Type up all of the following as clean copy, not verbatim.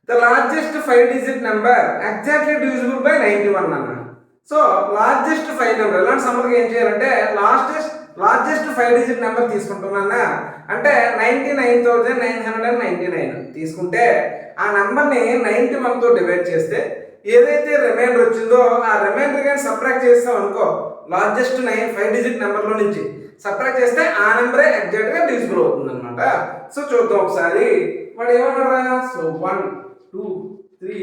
The largest 5 digit number exactly divisible by 91 అన్న. So largest 5 number ఇలాంటి సమ్మర్కి ఏం చేయాలంటే లార్జెస్ట్ 5 డిజిట్ నెంబర్ తీసుకుంటున్నా అంటే 99,999 తీసుకుంటే ఆ నెంబర్ని 91తో డివైడ్ చేస్తే ఏదైతే రిమైండర్ వచ్చిందో ఆ రిమైండర్ కానీ సబ్ట్రాక్ట్ చేస్తాం అనుకో, లార్జెస్ట్ 5 డిజిట్ నెంబర్లో నుంచి సబ్ట్రాక్ట్ చేస్తే ఆ నెంబరే ఎగ్జాక్ట్గా డివిజిబుల్ అవుతుంది అనమాట. సో చూద్దాం ఒకసారి. వాడు ఏమన్నారా? సో 1 2 3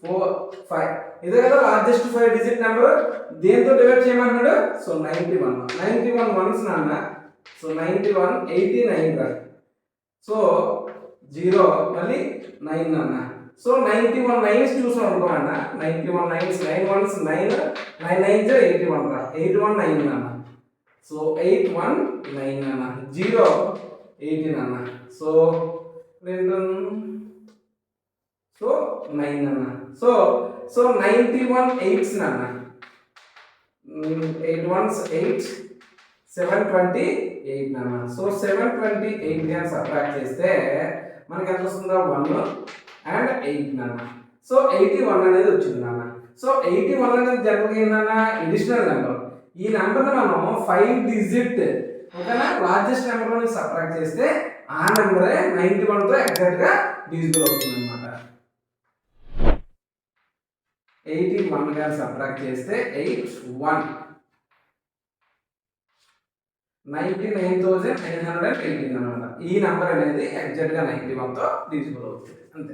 4 5 ఇదే కదా లార్జెస్ట్ 5 డిజిట్ నెంబర్. దేంతో డివైడ్ చేయమన్నాడు? సో 91 వన్స్ నాన్న. సో 91 89 రా. సో 0 మళ్ళీ 9 అన్న. సో 91 నైన్స్ చూసాం అనుకో అన్న. 91 నైన్స్ 9 వన్స్ 9 9 నైన్స్ 81 రా. 81 9 అన్న. సో 819 అన్న. 0 18 అన్న. సో 9 అన్న. సో 91 8s అన్న. 8 ones 8 728 అన్న. సో 728 ని సబ్ట్రాక్ట్ చేస్తే మనకి ఎంత వస్తుందో 1 అండ్ 8 అన్న. సో 81 అనేది వచ్చింది నాన్న. సో 81 అనేది జనరల్గా ఏంటన్నా ఎడిషనల్ నెంబర్. ఈ నెంబర్ని మనం 5 డిజిట్ ఓకేనా లార్జెస్ట్ నెంబర్ నుంచి సబ్ట్రాక్ట్ చేస్తే ఆ నెంబరే 91తో ఎగ్జాక్ట్గా డివిజిబుల్ అవుతుంది అనమాట. 81 గా సబ్ట్రాక్ట్ చేస్తే 81 99,918 అనమాట. ఈ నెంబర్ అనేది ఎగ్జాక్ట్గా 91తో డివిజిబుల్ అవుతుంది అంతే.